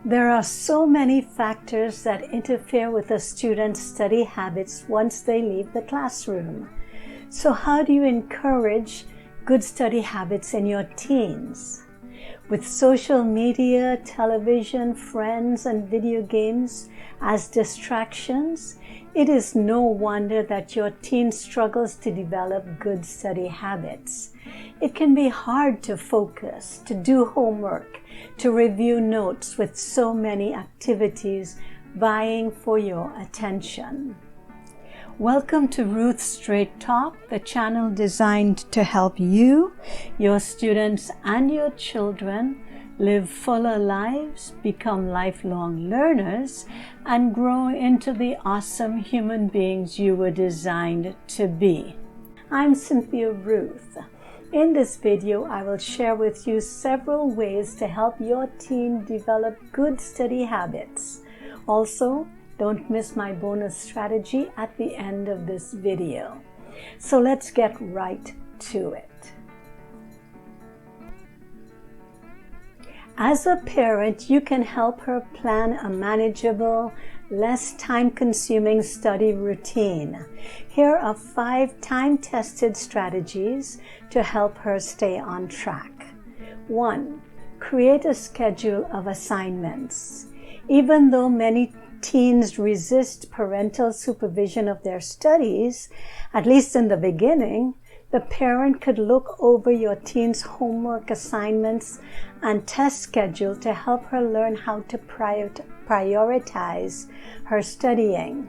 There are so many factors that interfere with a student's study habits once they leave the classroom. So how do you encourage good study habits in your teens? With social media, television, friends, and video games as distractions, it is no wonder that your teen struggles to develop good study habits. It can be hard to focus, to do homework, to review notes with so many activities vying for your attention. Welcome to Ruthsstraighttalk, the channel designed to help you, your students, and your children live fuller lives, become lifelong learners, and grow into the awesome human beings you were designed to be. I'm Cynthia Ruth. In this video, I will share with you several ways to help your teen develop good study habits. Also, don't miss my bonus strategy at the end of this video. So let's get right to it. As a parent, you can help her plan a manageable, less time-consuming study routine. Here are 5 time-tested strategies to help her stay on track. 1. Create a schedule of assignments. Even though many teens resist parental supervision of their studies, at least in the beginning, the parent could look over your teen's homework assignments and test schedule to help her learn how to prioritize her studying.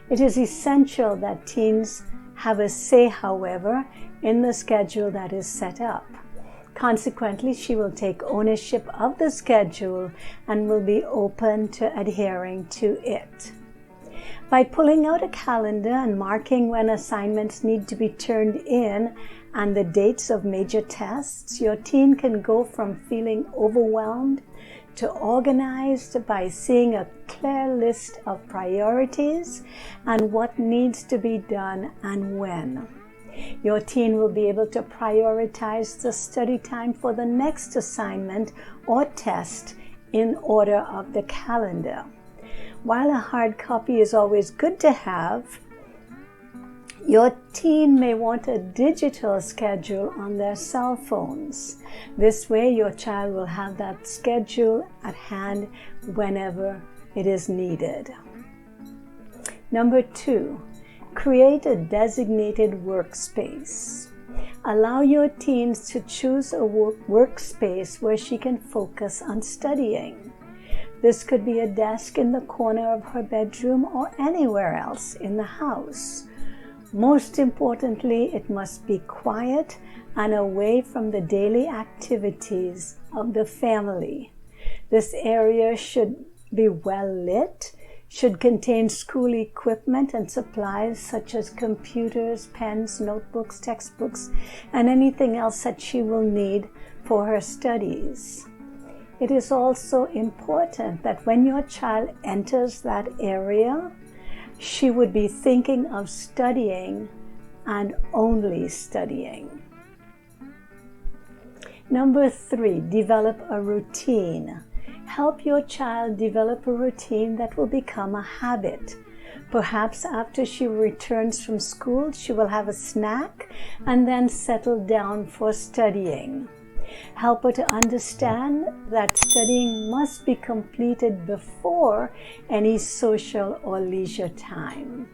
It is essential that teens have a say, however, in the schedule that is set up. Consequently, she will take ownership of the schedule and will be open to adhering to it. By pulling out a calendar and marking when assignments need to be turned in and the dates of major tests, your teen can go from feeling overwhelmed to organized by seeing a clear list of priorities and what needs to be done and when. Your teen will be able to prioritize the study time for the next assignment or test in order of the calendar. While a hard copy is always good to have, your teen may want a digital schedule on their cell phones. This way, your child will have that schedule at hand whenever it is needed. Number 2. Create a designated workspace. Allow your teens to choose a workspace where she can focus on studying. This could be a desk in the corner of her bedroom or anywhere else in the house. Most importantly, it must be quiet and away from the daily activities of the family. This area should be well lit, should contain school equipment and supplies such as computers, pens, notebooks, textbooks, and anything else that she will need for her studies. It is also important that when your child enters that area, she would be thinking of studying and only studying. Number 3, develop a routine. Help your child develop a routine that will become a habit. Perhaps after she returns from school, she will have a snack and then settle down for studying. Help her to understand that studying must be completed before any social or leisure time.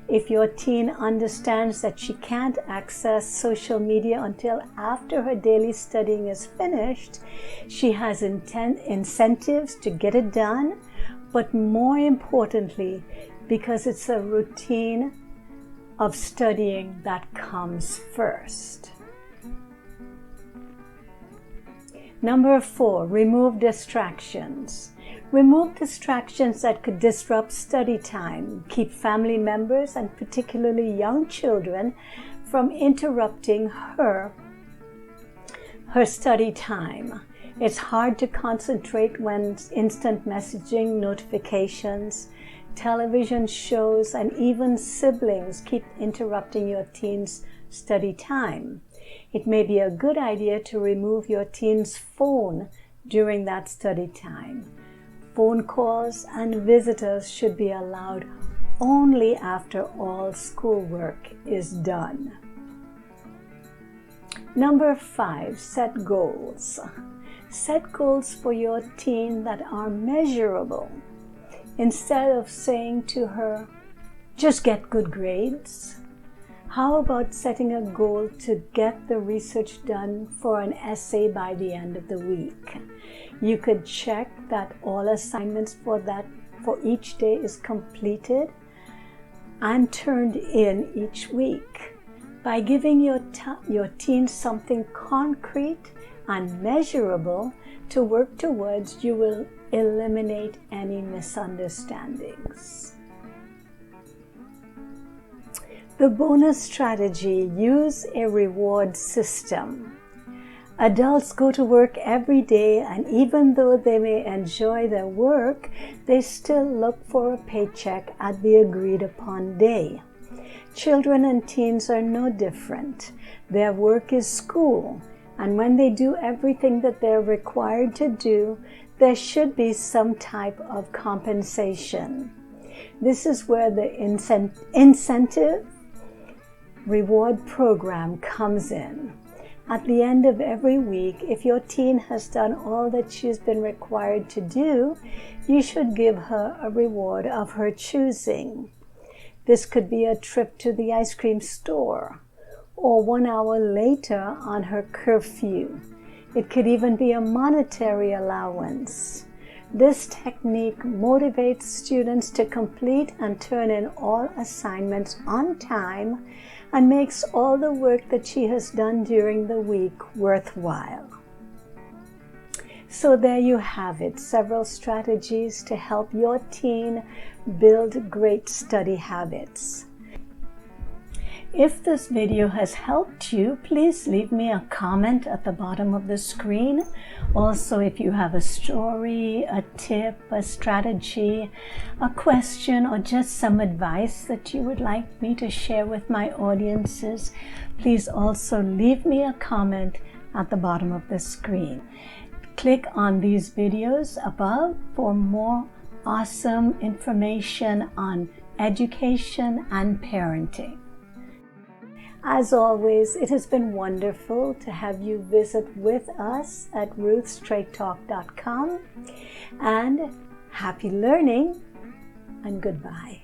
If your teen understands that she can't access social media until after her daily studying is finished, she has incentives to get it done, but more importantly, because it's a routine of studying that comes first. Number 4, remove distractions. Remove distractions that could disrupt study time, keep family members and particularly young children from interrupting her study time. It's hard to concentrate when instant messaging, notifications, television shows, and even siblings keep interrupting your teen's study time. It may be a good idea to remove your teen's phone during that study time. Phone calls and visitors should be allowed only after all schoolwork is done. Number 5, set goals. Set goals for your teen that are measurable. Instead of saying to her, just get good grades, how about setting a goal to get the research done for an essay by the end of the week? You could check that all assignments for each day is completed and turned in each week. By giving your teen something concrete and measurable to work towards, you will eliminate any misunderstandings. The bonus strategy: use a reward system. Adults go to work every day, and even though they may enjoy their work, they still look for a paycheck at the agreed upon day. Children and teens are no different. Their work is school, and when they do everything that they're required to do, there should be some type of compensation. This is where the incentive reward program comes in. At the end of every week, if your teen has done all that she's been required to do, you should give her a reward of her choosing. This could be a trip to the ice cream store, or 1 hour later on her curfew. It could even be a monetary allowance. This technique motivates students to complete and turn in all assignments on time and makes all the work that she has done during the week worthwhile. So there you have it, several strategies to help your teen build great study habits. If this video has helped you, please leave me a comment at the bottom of the screen. Also, if you have a story, a tip, a strategy, a question, or just some advice that you would like me to share with my audiences, please also leave me a comment at the bottom of the screen. Click on these videos above for more awesome information on education and parenting. As always, it has been wonderful to have you visit with us at Ruthsstraighttalk.com, and happy learning and goodbye.